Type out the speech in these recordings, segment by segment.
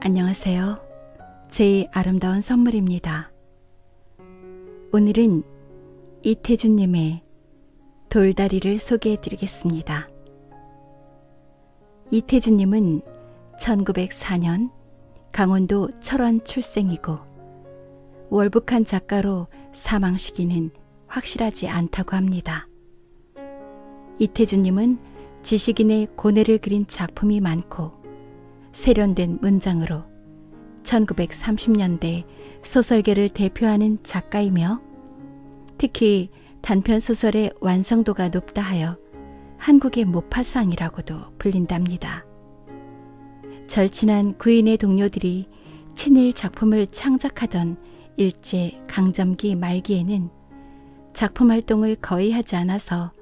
안녕하세요. 제 아름다운 선물입니다. 오늘은 이태준님의 돌다리를 소개해 드리겠습니다. 이태준님은 1904년 강원도 철원 출생이고 월북한 작가로 사망 시기는 확실하지 않다고 합니다. 이태준님은 지식인의 고뇌를 그린 작품이 많고 세련된 문장으로 1930년대 소설계를 대표하는 작가이며 특히 단편소설의 완성도가 높다 하여 한국의 모파상이라고도 불린답니다. 절친한 구인의 동료들이 친일 작품을 창작하던 일제 강점기 말기에는 작품 활동을 거의 하지 않아서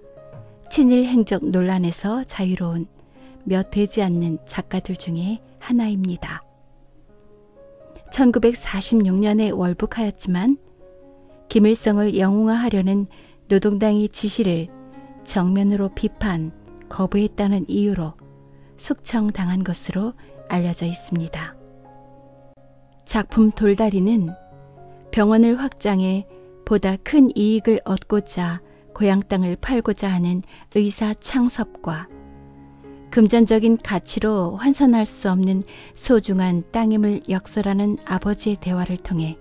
친일 행적 논란에서 자유로운 몇 되지 않는 작가들 중에 하나입니다. 1946년에 월북하였지만 김일성을 영웅화하려는 노동당의 지시를 정면으로 비판, 거부했다는 이유로 숙청당한 것으로 알려져 있습니다. 작품 돌다리는 병원을 확장해 보다 큰 이익을 얻고자 고향 땅을 팔고자 하는 의사 창섭과 금전적인 가치로 환산할 수 없는 소중한 땅임을 역설하는 아버지의 대화를 통해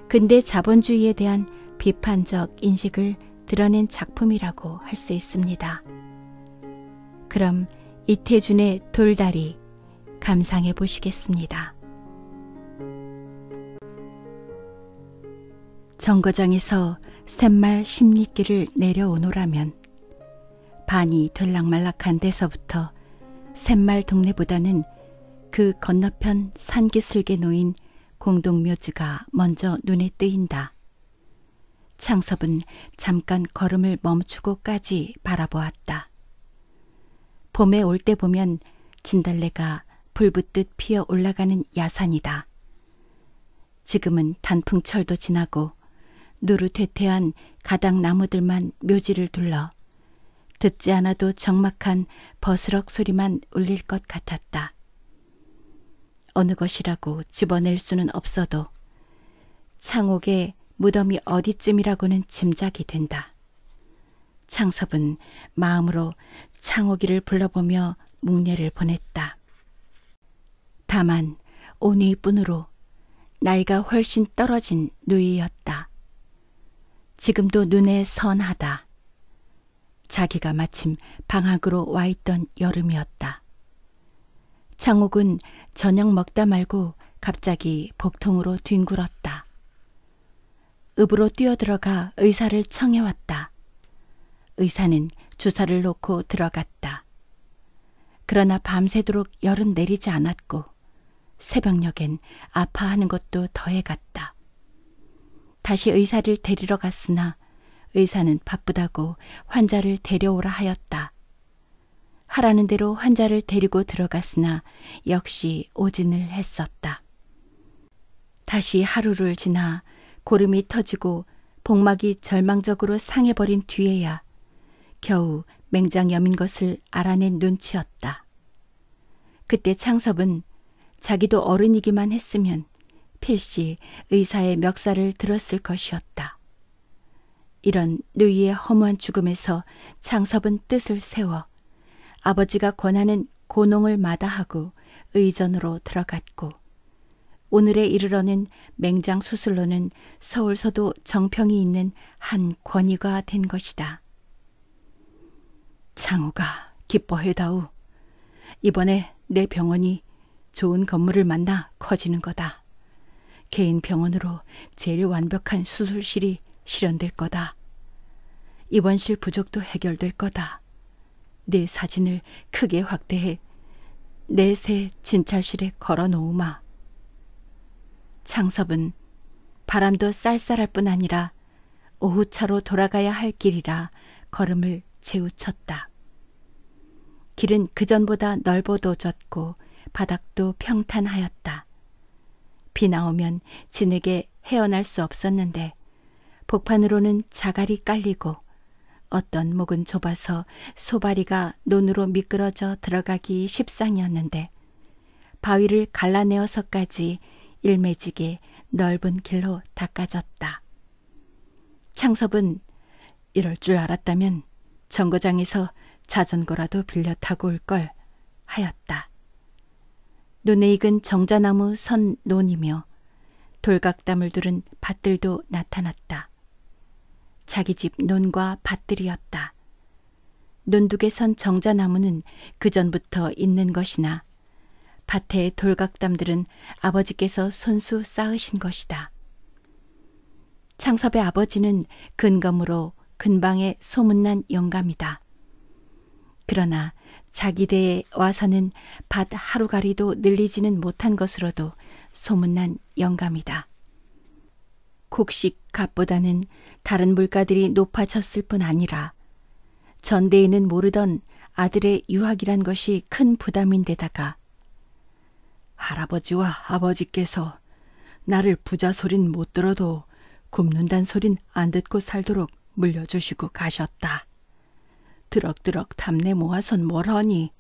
근대 자본주의에 대한 비판적 인식을 드러낸 작품이라고 할 수 있습니다. 그럼 이태준의 돌다리 감상해 보시겠습니다. 정거장에서 샘말 10리길을 내려오노라면 반이 들락말락한 데서부터 샘말 동네보다는 그 건너편 산기슭에 놓인 공동묘지가 먼저 눈에 뜨인다. 창섭은 잠깐 걸음을 멈추고까지 바라보았다. 봄에 올 때 보면 진달래가 불붙듯 피어 올라가는 야산이다. 지금은 단풍철도 지나고 누르퇴퇴한 가닥나무들만 묘지를 둘러 듣지 않아도 적막한 버스럭 소리만 울릴 것 같았다. 어느 것이라고 집어낼 수는 없어도 창옥의 무덤이 어디쯤이라고는 짐작이 된다. 창섭은 마음으로 창옥이를 불러보며 묵례를 보냈다. 다만 온위뿐으로 나이가 훨씬 떨어진 누이였다. 지금도 눈에 선하다. 자기가 마침 방학으로 와 있던 여름이었다. 창옥은 저녁 먹다 말고 갑자기 복통으로 뒹굴었다. 읍으로 뛰어들어가 의사를 청해왔다. 의사는 주사를 놓고 들어갔다. 그러나 밤새도록 열은 내리지 않았고 새벽녘엔 아파하는 것도 더해갔다. 다시 의사를 데리러 갔으나 의사는 바쁘다고 환자를 데려오라 하였다. 하라는 대로 환자를 데리고 들어갔으나 역시 오진을 했었다. 다시 하루를 지나 고름이 터지고 복막이 절망적으로 상해버린 뒤에야 겨우 맹장염인 것을 알아낸 눈치였다. 그때 창섭은 자기도 어른이기만 했으면 필시 의사의 멱살을 들었을 것이었다. 이런 누이의 허무한 죽음에서 창섭은 뜻을 세워 아버지가 권하는 고농을 마다하고 의전으로 들어갔고 오늘에 이르러는 맹장 수술로는 서울서도 정평이 있는 한 권위가 된 것이다. 창호가 기뻐해다오. 이번에 내 병원이 좋은 건물을 만나 커지는 거다. 개인 병원으로 제일 완벽한 수술실이 실현될 거다. 입원실 부족도 해결될 거다. 내 사진을 크게 확대해 내 새 진찰실에 걸어놓으마. 창섭은 바람도 쌀쌀할 뿐 아니라 오후차로 돌아가야 할 길이라 걸음을 재우쳤다. 길은 그전보다 넓어도졌고 바닥도 평탄하였다. 비 나오면 진흙에 헤어날 수 없었는데 복판으로는 자갈이 깔리고 어떤 목은 좁아서 소바리가 논으로 미끄러져 들어가기 십상이었는데 바위를 갈라내어서까지 일매지게 넓은 길로 닦아졌다. 창섭은 이럴 줄 알았다면 정거장에서 자전거라도 빌려 타고 올 걸 하였다. 눈에 익은 정자나무 선 논이며 돌각담을 두른 밭들도 나타났다. 자기 집 논과 밭들이었다. 논둑에 선 정자나무는 그전부터 있는 것이나 밭의 돌각담들은 아버지께서 손수 쌓으신 것이다. 창섭의 아버지는 근검으로 근방에 소문난 영감이다. 그러나 자기 대에 와서는 밭 하루가리도 늘리지는 못한 것으로도 소문난 영감이다. 곡식 값보다는 다른 물가들이 높아졌을 뿐 아니라 전대에는 모르던 아들의 유학이란 것이 큰 부담인데다가 할아버지와 아버지께서 나를 부자 소린 못 들어도 굶는단 소린 안 듣고 살도록 물려주시고 가셨다. 드럭드럭 담내 모아선 뭘 하니?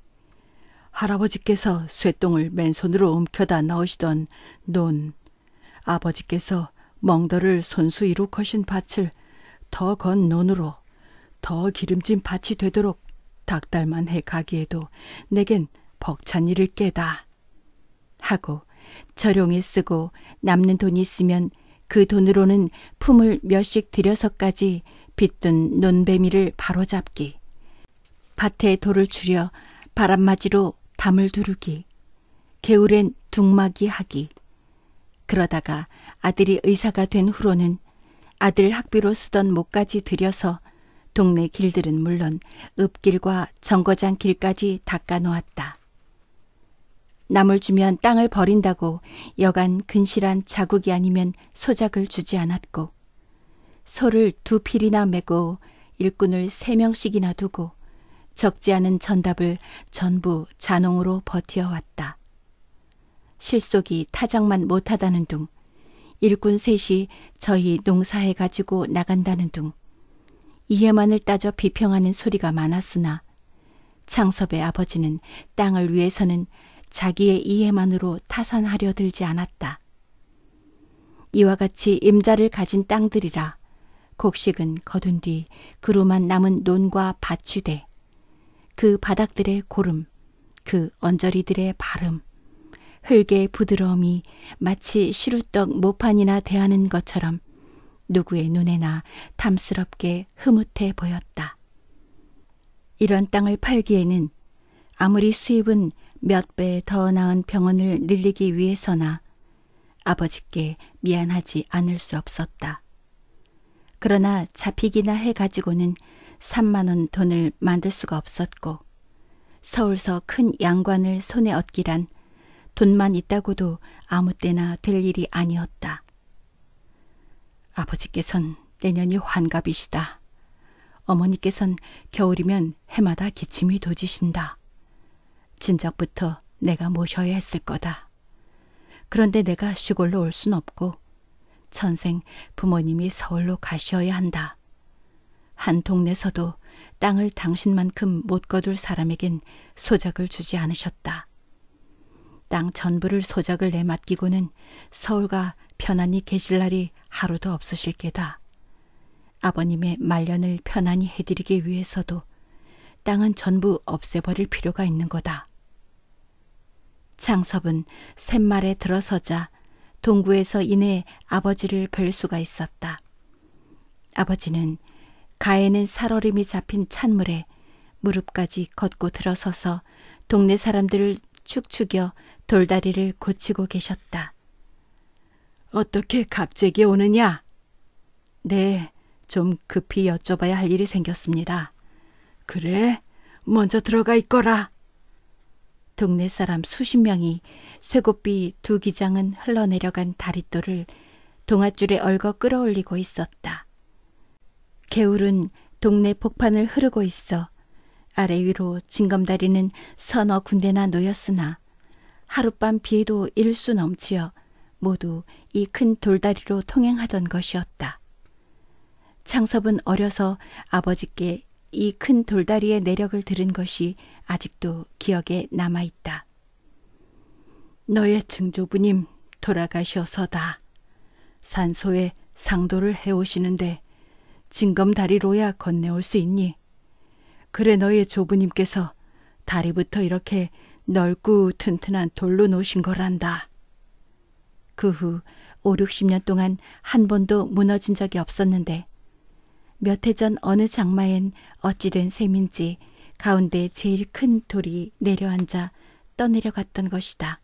할아버지께서 쇠똥을 맨손으로 움켜다 넣으시던 논, 아버지께서 멍더를 손수 이룩하신 밭을 더 건 논으로 더 기름진 밭이 되도록 닥달만 해 가기에도 내겐 벅찬 일일 게다. 하고 절용에 쓰고 남는 돈이 있으면 그 돈으로는 품을 몇씩 들여서까지 빚둔 논배미를 바로잡기, 밭에 돌을 추려 바람맞이로 담을 두르기, 개울엔 둥마기 하기, 그러다가 아들이 의사가 된 후로는 아들 학비로 쓰던 목까지 들여서 동네 길들은 물론 읍길과 정거장 길까지 닦아 놓았다. 남을 주면 땅을 버린다고 여간 근실한 자국이 아니면 소작을 주지 않았고, 소를 2필이나 메고 일꾼을 3명씩이나 두고 적지 않은 전답을 전부 잔홍으로 버티어왔다. 실속이 타작만 못하다는 둥, 일꾼 3이 저희 농사해 가지고 나간다는 둥, 이해만을 따져 비평하는 소리가 많았으나 창섭의 아버지는 땅을 위해서는 자기의 이해만으로 타산하려 들지 않았다. 이와 같이 임자를 가진 땅들이라 곡식은 거둔 뒤 그루만 남은 논과 밭이 돼 그 바닥들의 고름, 그 언저리들의 바름, 흙의 부드러움이 마치 시루떡 모판이나 대하는 것처럼 누구의 눈에나 탐스럽게 흐뭇해 보였다. 이런 땅을 팔기에는 아무리 수입은 몇 배 더 나은 병원을 늘리기 위해서나 아버지께 미안하지 않을 수 없었다. 그러나 잡히기나 해가지고는 3만 원 돈을 만들 수가 없었고, 서울서 큰 양관을 손에 얻기란 돈만 있다고도 아무 때나 될 일이 아니었다. 아버지께선 내년이 환갑이시다. 어머니께선 겨울이면 해마다 기침이 도지신다. 진작부터 내가 모셔야 했을 거다. 그런데 내가 시골로 올 순 없고 전생 부모님이 서울로 가셔야 한다. 한 동네서도 땅을 당신만큼 못 거둘 사람에겐 소작을 주지 않으셨다. 땅 전부를 소작을 내맡기고는 서울가 편안히 계실 날이 하루도 없으실 게다. 아버님의 말년을 편안히 해드리기 위해서도 땅은 전부 없애버릴 필요가 있는 거다. 창섭은 샘말에 들어서자 동구에서 이내 아버지를 뵐 수가 있었다. 아버지는 가에는 살얼음이 잡힌 찬물에 무릎까지 걷고 들어서서 동네 사람들을 축축여 돌다리를 고치고 계셨다. 어떻게 갑자기 오느냐? 네, 좀 급히 여쭤봐야 할 일이 생겼습니다. 그래? 먼저 들어가 있거라. 동네 사람 수십 명이 쇠고삐 2기장은 흘러내려간 다릿돌을 동아줄에 얽어 끌어올리고 있었다. 개울은 동네 복판을 흐르고 있어 아래 위로 징검다리는 서너 군데나 놓였으나 하룻밤 비에도 일수 넘치어 모두 이 큰 돌다리로 통행하던 것이었다. 창섭은 어려서 아버지께 이 큰 돌다리의 내력을 들은 것이 아직도 기억에 남아있다. 너의 증조부님 돌아가셔서다. 산소에 상도를 해오시는데 징검다리로야 건네올 수 있니? 그래 너의 조부님께서 다리부터 이렇게 넓고 튼튼한 돌로 놓으신 거란다. 그 후 5, 60년 동안 한 번도 무너진 적이 없었는데 몇 해 전 어느 장마엔 어찌 된 셈인지 가운데 제일 큰 돌이 내려앉아 떠내려갔던 것이다.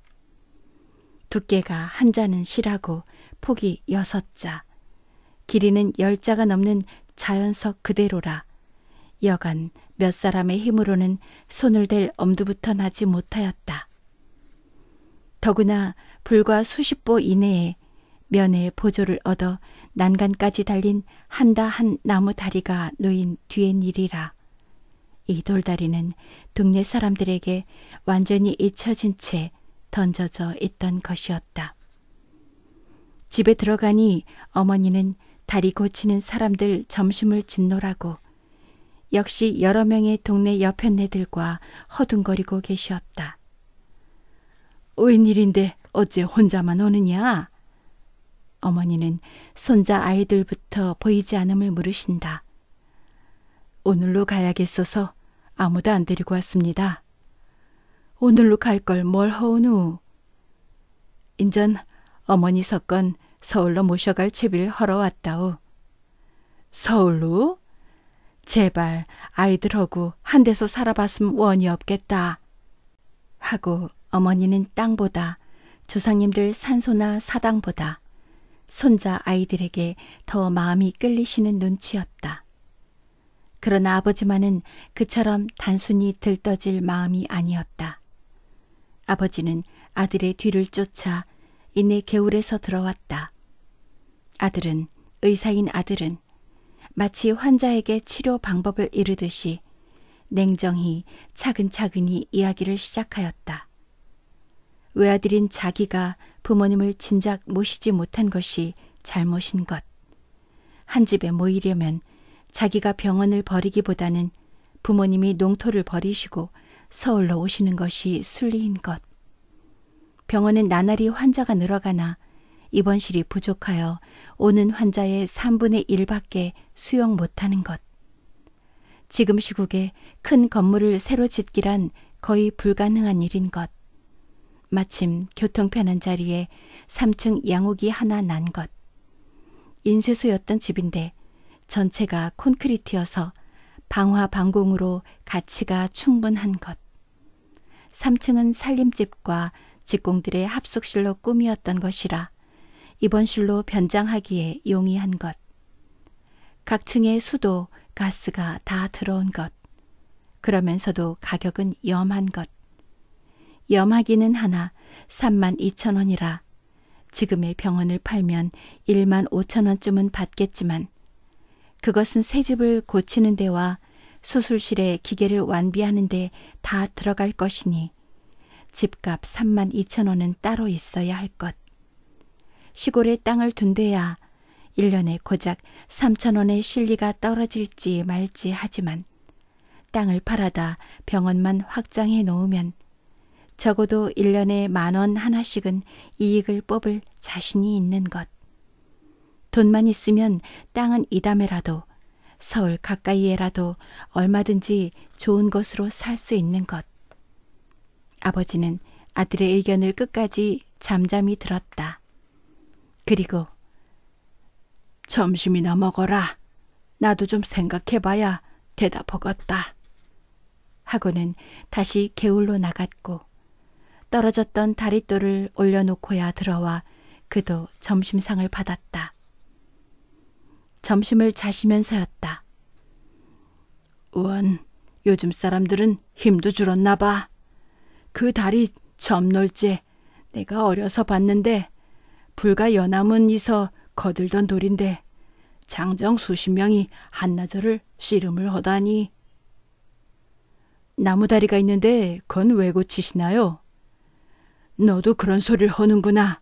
두께가 한 자는 실하고 폭이 6자, 길이는 10자가 넘는 자연석 그대로라 여간 몇 사람의 힘으로는 손을 댈 엄두부터 나지 못하였다. 더구나 불과 수십 보 이내에 면에 보조를 얻어 난간까지 달린 한다한 나무 다리가 놓인 뒤엔 일이라. 이 돌다리는 동네 사람들에게 완전히 잊혀진 채 던져져 있던 것이었다. 집에 들어가니 어머니는 다리 고치는 사람들 점심을 짓노라고 역시 여러 명의 동네 여편네들과 허둥거리고 계시었다. 웬일인데 어째 혼자만 오느냐? 어머니는 손자 아이들부터 보이지 않음을 물으신다. 오늘로 가야겠어서 아무도 안 데리고 왔습니다. 오늘로 갈 걸 뭘 허우누? 인전 어머니 석건 서울로 모셔갈 채비를 헐어 왔다오. 서울로? 제발 아이들하고 한 데서 살아봤음 원이 없겠다. 하고 어머니는 땅보다 조상님들 산소나 사당보다 손자 아이들에게 더 마음이 끌리시는 눈치였다. 그러나 아버지만은 그처럼 단순히 들떠질 마음이 아니었다. 아버지는 아들의 뒤를 쫓아 이내 개울에서 들어왔다. 아들은, 의사인 아들은 마치 환자에게 치료 방법을 이르듯이 냉정히 차근차근히 이야기를 시작하였다. 외아들인 자기가 부모님을 진작 모시지 못한 것이 잘못인 것. 한 집에 모이려면 자기가 병원을 버리기보다는 부모님이 농토를 버리시고 서울로 오시는 것이 순리인 것. 병원은 나날이 환자가 늘어가나 입원실이 부족하여 오는 환자의 3분의 1밖에 수용 못하는 것. 지금 시국에 큰 건물을 새로 짓기란 거의 불가능한 일인 것. 마침 교통 편한 자리에 3층 양옥이 하나 난 것. 인쇄소였던 집인데 전체가 콘크리트여서 방화방공으로 가치가 충분한 것. 3층은 살림집과 직공들의 합숙실로 꾸미었던 것이라 입원실로 변장하기에 용이한 것. 각 층에 수도, 가스가 다 들어온 것. 그러면서도 가격은 염한 것. 염하기는 하나 32,000원이라 지금의 병원을 팔면 15,000원쯤은 받겠지만 그것은 새 집을 고치는 데와 수술실에 기계를 완비하는 데 다 들어갈 것이니 집값 32,000원은 따로 있어야 할 것. 시골에 땅을 둔 데야 1년에 고작 3,000원의 실리가 떨어질지 말지 하지만 땅을 팔아다 병원만 확장해 놓으면 적어도 1년에 10,000원 하나씩은 이익을 뽑을 자신이 있는 것. 돈만 있으면 땅은 이담에라도 서울 가까이에라도 얼마든지 좋은 곳으로 살 수 있는 것. 아버지는 아들의 의견을 끝까지 잠잠히 들었다. 그리고 점심이나 먹어라. 나도 좀 생각해봐야 대답하겠다. 하고는 다시 개울로 나갔고 떨어졌던 다리돌을 올려놓고야 들어와 그도 점심상을 받았다. 점심을 자시면서였다. 원, 요즘 사람들은 힘도 줄었나 봐. 그 다리 점놀제 내가 어려서 봤는데 불과 연암은 이서 거들던 돌인데 장정 수십 명이 한나절을 씨름을 하다니. 나무다리가 있는데 그건 왜 고치시나요? 너도 그런 소리를 하는구나.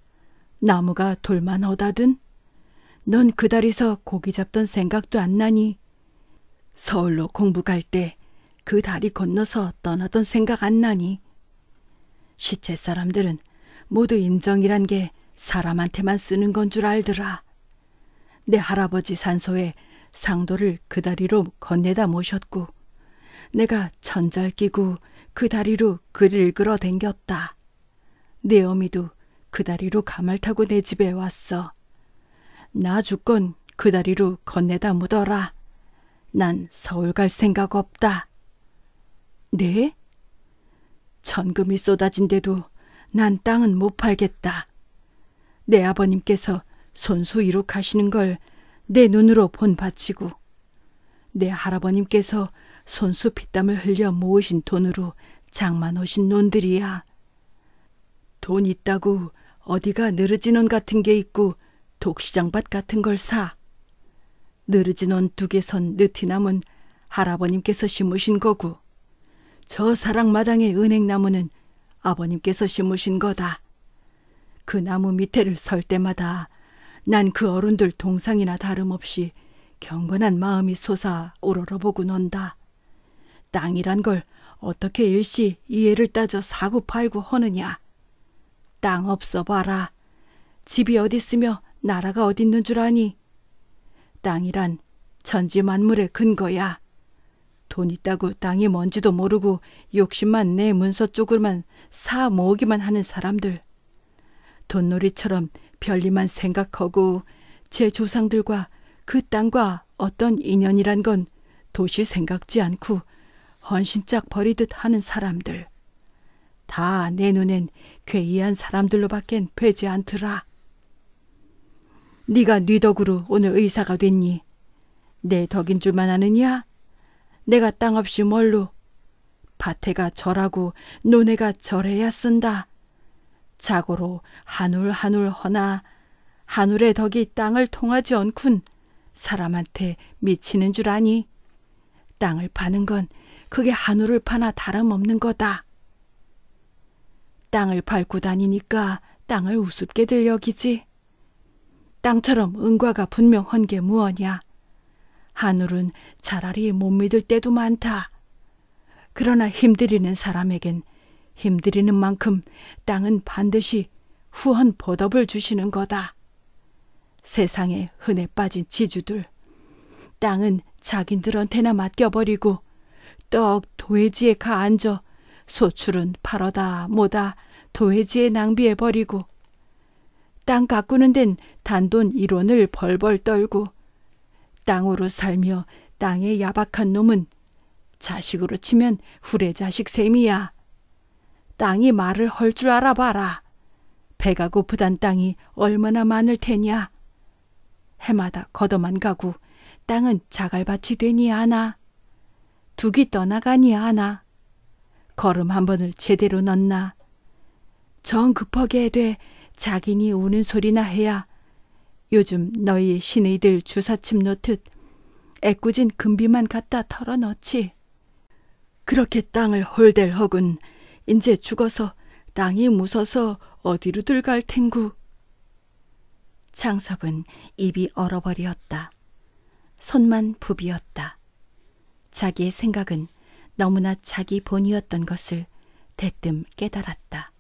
나무가 돌만 하다든. 넌 그 다리서 고기 잡던 생각도 안 나니. 서울로 공부 갈 때 그 다리 건너서 떠나던 생각 안 나니. 시체 사람들은 모두 인정이란 게 사람한테만 쓰는 건 줄 알더라. 내 할아버지 산소에 상도를 그 다리로 건네다 모셨고 내가 천잘 끼고 그 다리로 글을 끌어 댕겼다. 내 어미도 그 다리로 가말 타고 내 집에 왔어. 나 죽건 그 다리로 건네다 묻어라. 난 서울 갈 생각 없다. 네? 천금이 쏟아진데도 난 땅은 못 팔겠다. 내 아버님께서 손수 이룩하시는 걸 내 눈으로 본 바치고 내 할아버님께서 손수 피땀을 흘려 모으신 돈으로 장만 오신 놈들이야. 돈 있다고 어디가 느르지논 같은 게 있고 독시장밭 같은 걸 사. 느르지논 2개 선 느티나무는 할아버님께서 심으신 거고 저 사랑마당의 은행나무는 아버님께서 심으신 거다. 그 나무 밑에를 설 때마다 난 그 어른들 동상이나 다름없이 경건한 마음이 솟아 우러러보고 논다. 땅이란 걸 어떻게 일시 이해를 따져 사고 팔고 하느냐. 땅 없어 봐라. 집이 어딨으며 나라가 어딨는 줄 아니. 땅이란 천지만물의 근거야. 돈 있다고 땅이 뭔지도 모르고 욕심만 내 문서 쪽으로만 사 모으기만 하는 사람들. 돈놀이처럼 별일만 생각하고 제 조상들과 그 땅과 어떤 인연이란 건 도시 생각지 않고 헌신짝 버리듯 하는 사람들. 다 내 눈엔 괴이한 사람들로밖엔 되지 않더라. 네가 네 덕으로 오늘 의사가 됐니? 내 덕인 줄만 아느냐? 내가 땅 없이 뭘로? 밭에가 절하고 논에가 절해야 쓴다. 자고로 한울 한울 허나 한울의 덕이 땅을 통하지 않군 사람한테 미치는 줄 아니? 땅을 파는 건 그게 한울을 파나 다름없는 거다. 땅을 밟고 다니니까 땅을 우습게들 여기지. 땅처럼 은과가 분명한 게 무엇이냐. 한울은 차라리 못 믿을 때도 많다. 그러나 힘들이는 사람에겐 힘들이는 만큼 땅은 반드시 후한 보답을 주시는 거다. 세상에 흔해 빠진 지주들. 땅은 자긴들한테나 맡겨버리고 떡 도회지에 가 앉아 소출은 팔어다 뭐다 도회지에 낭비해버리고 땅 가꾸는 데는 단돈 1원을 벌벌 떨고 땅으로 살며 땅에 야박한 놈은 자식으로 치면 후레자식 셈이야. 땅이 말을 헐 줄 알아봐라. 배가 고프단 땅이 얼마나 많을 테냐. 해마다 걷어만 가고 땅은 자갈밭이 되니 아나. 둑이 떠나가니 아나. 걸음 한 번을 제대로 넣나. 정 급하게 돼 자기니 우는 소리나 해야 요즘 너희 신의들 주사침 놓듯 애꿎은 금비만 갖다 털어넣지. 그렇게 땅을 홀댈허군 인제 죽어서 땅이 무서서 어디로들 갈 탱구. 창섭은 입이 얼어버리었다. 손만 부비었다. 자기의 생각은 너무나 자기 본이었던 것을 대뜸 깨달았다.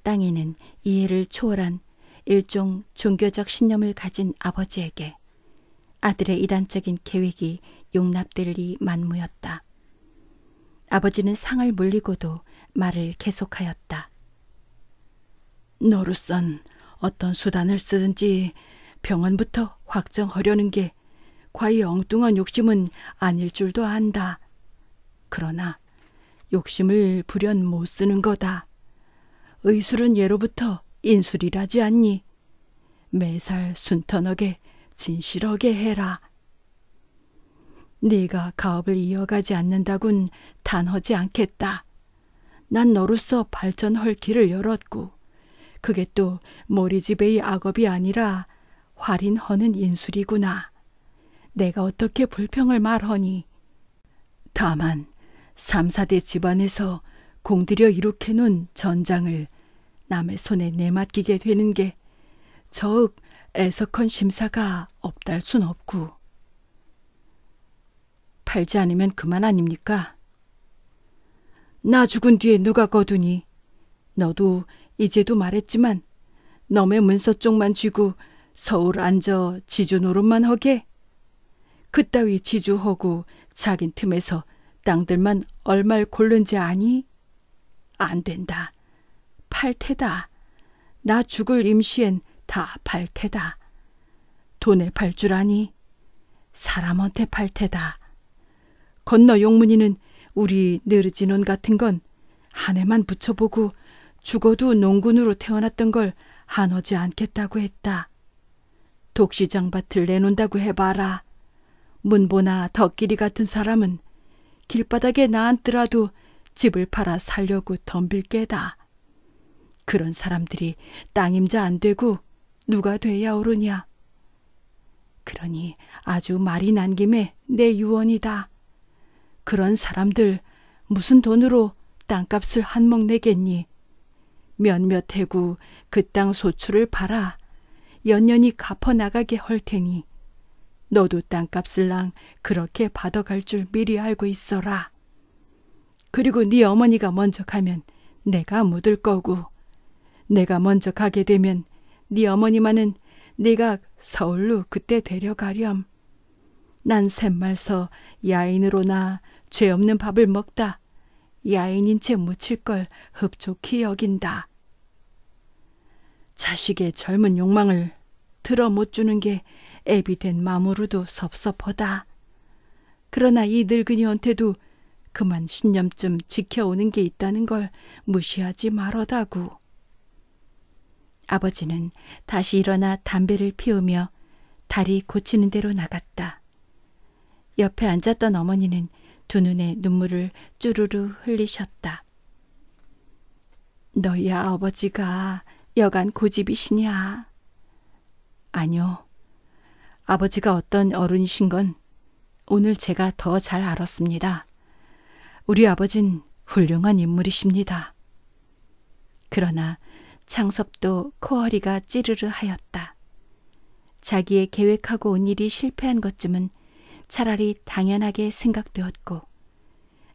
땅에는 이해를 초월한 일종 종교적 신념을 가진 아버지에게 아들의 이단적인 계획이 용납될 리 만무였다. 아버지는 상을 물리고도 말을 계속하였다. 너로선 어떤 수단을 쓰든지 병원부터 확정하려는 게 과히 엉뚱한 욕심은 아닐 줄도 안다. 그러나 욕심을 부련 못 쓰는 거다. 의술은 예로부터 인술이라지 않니? 매살 순턴하게 진실하게 해라. 네가 가업을 이어가지 않는다군 단하지 않겠다. 난 너로서 발전할 길을 열었고 그게 또 모리지배의 악업이 아니라 활인허는 인술이구나. 내가 어떻게 불평을 말하니. 다만 3, 4대 집안에서 공들여 이룩해놓은 전장을 남의 손에 내맡기게 되는 게 저윽 애석한 심사가 없달 순 없고. 팔지 않으면 그만 아닙니까? 나 죽은 뒤에 누가 거두니? 너도 이제도 말했지만 너의 문서 쪽만 쥐고 서울 앉아 지주 노릇만 허게? 그따위 지주허구 자긴 틈에서 땅들만 얼말 고른지 아니? 안 된다. 팔테다. 나 죽을 임시엔 다 팔테다. 돈에 팔 줄 아니? 사람한테 팔테다. 건너 용문이는 우리 느르지논 같은 건 한 해만 붙여보고 죽어도 농군으로 태어났던 걸 한허지 않겠다고 했다. 독시장밭을 내놓는다고 해봐라. 문보나 덕길이 같은 사람은 길바닥에 나앉더라도 집을 팔아 살려고 덤빌 게다. 그런 사람들이 땅임자 안 되고 누가 돼야 오르냐. 그러니 아주 말이 난 김에 내 유언이다. 그런 사람들 무슨 돈으로 땅값을 한몫 내겠니? 몇몇 해구 그 땅 소출을 팔아 연년이 갚아 나가게 할 테니 너도 땅값을랑 그렇게 받아갈 줄 미리 알고 있어라. 그리고 네 어머니가 먼저 가면 내가 묻을 거고 내가 먼저 가게 되면 네 어머니만은 네가 서울로 그때 데려가렴. 난 샘말서 야인으로나 죄 없는 밥을 먹다 야인인 채 묻힐 걸 흡족히 여긴다. 자식의 젊은 욕망을 들어 못 주는 게 애비 된 마음으로도 섭섭하다. 그러나 이 늙은이한테도 그만 신념쯤 지켜오는 게 있다는 걸 무시하지 말어다구. 아버지는 다시 일어나 담배를 피우며 다리 고치는 대로 나갔다. 옆에 앉았던 어머니는 두 눈에 눈물을 쭈루루 흘리셨다. 너희 아버지가 여간 고집이시냐? 아니요. 아버지가 어떤 어른이신 건 오늘 제가 더 잘 알았습니다. 우리 아버진 훌륭한 인물이십니다. 그러나 창섭도 코허리가 찌르르 하였다. 자기의 계획하고 온 일이 실패한 것쯤은 차라리 당연하게 생각되었고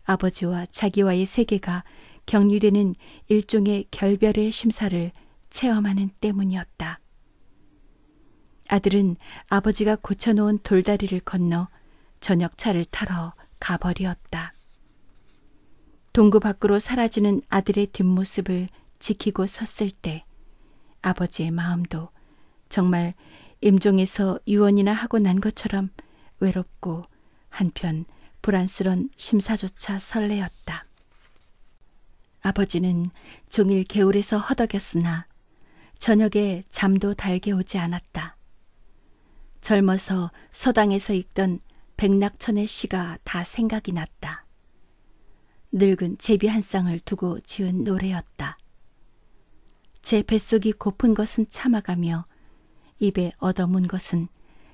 아버지와 자기와의 세계가 격리되는 일종의 결별의 심사를 체험하는 때문이었다. 아들은 아버지가 고쳐놓은 돌다리를 건너 저녁차를 타러 가버리었다. 동구 밖으로 사라지는 아들의 뒷모습을 지키고 섰을 때 아버지의 마음도 정말 임종에서 유언이나 하고 난 것처럼 외롭고 한편 불안스런 심사조차 설레었다. 아버지는 종일 개울에서 허덕였으나 저녁에 잠도 달게 오지 않았다. 젊어서 서당에서 읽던 백낙천의 시가 다 생각이 났다. 늙은 제비 한 쌍을 두고 지은 노래였다. 제 뱃속이 고픈 것은 참아가며 입에 얻어문 것은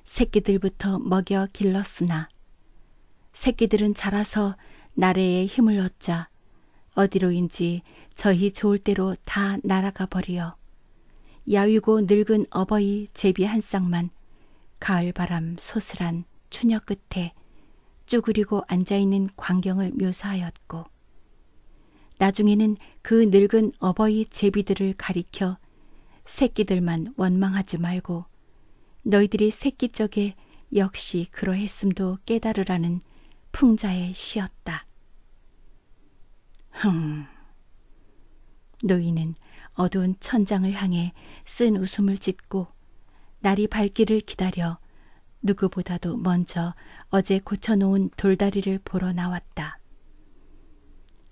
새끼들부터 먹여 길렀으나 새끼들은 자라서 나래에 힘을 얻자 어디로인지 저희 좋을 대로 다 날아가 버리어 야위고 늙은 어버이 제비 한 쌍만 가을바람 소슬한 추녀 끝에 쭈그리고 앉아있는 광경을 묘사하였고 나중에는 그 늙은 어버이 제비들을 가리켜 새끼들만 원망하지 말고 너희들이 새끼적에 역시 그러했음도 깨달으라는 풍자의 시였다. 노인은 어두운 천장을 향해 쓴 웃음을 짓고 날이 밝기를 기다려 누구보다도 먼저 어제 고쳐놓은 돌다리를 보러 나왔다.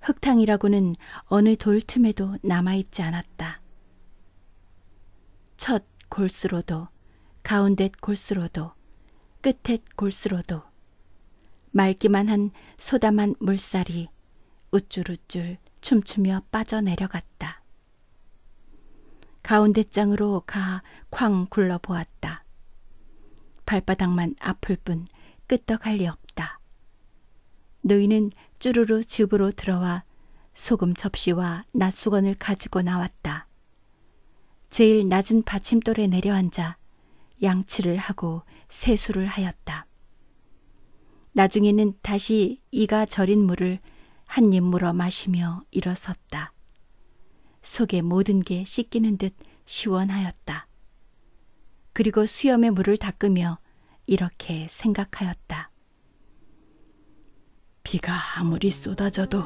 흙탕이라고는 어느 돌틈에도 남아있지 않았다. 첫 골수로도 가운데 골수로도 끝에 골수로도 맑기만 한 소담한 물살이 우쭐우쭐 춤추며 빠져내려갔다. 가운데 장으로 가 쾅 굴러보았다. 발바닥만 아플 뿐 끄떡할 리 없다. 노인은 쭈루루 집으로 들어와 소금 접시와 낫수건을 가지고 나왔다. 제일 낮은 받침돌에 내려앉아 양치를 하고 세수를 하였다. 나중에는 다시 이가 절인 물을 한 입 물어 마시며 일어섰다. 속의 모든 게 씻기는 듯 시원하였다. 그리고 수염에 물을 닦으며 이렇게 생각하였다. 비가 아무리 쏟아져도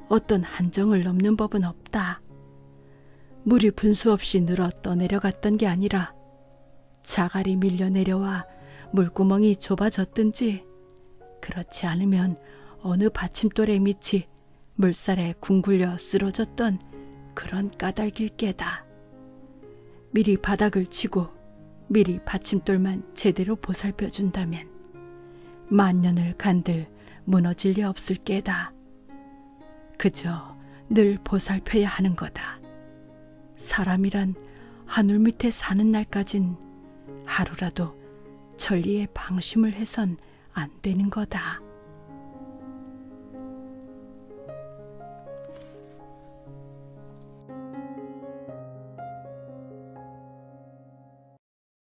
어떤 한정을 넘는 법은 없다. 물이 분수 없이 늘어 떠내려갔던 게 아니라 자갈이 밀려 내려와 물구멍이 좁아졌든지, 그렇지 않으면 어느 받침돌의 밑이 물살에 쿵굴려 쓰러졌던 그런 까닭일 게다. 미리 바닥을 치고 미리 받침돌만 제대로 보살펴준다면 만년을 간들 무너질 리 없을 게다. 그저 늘 보살펴야 하는 거다. 사람이란 하늘 밑에 사는 날까진 하루라도 천리에 방심을 해선 안 되는 거다.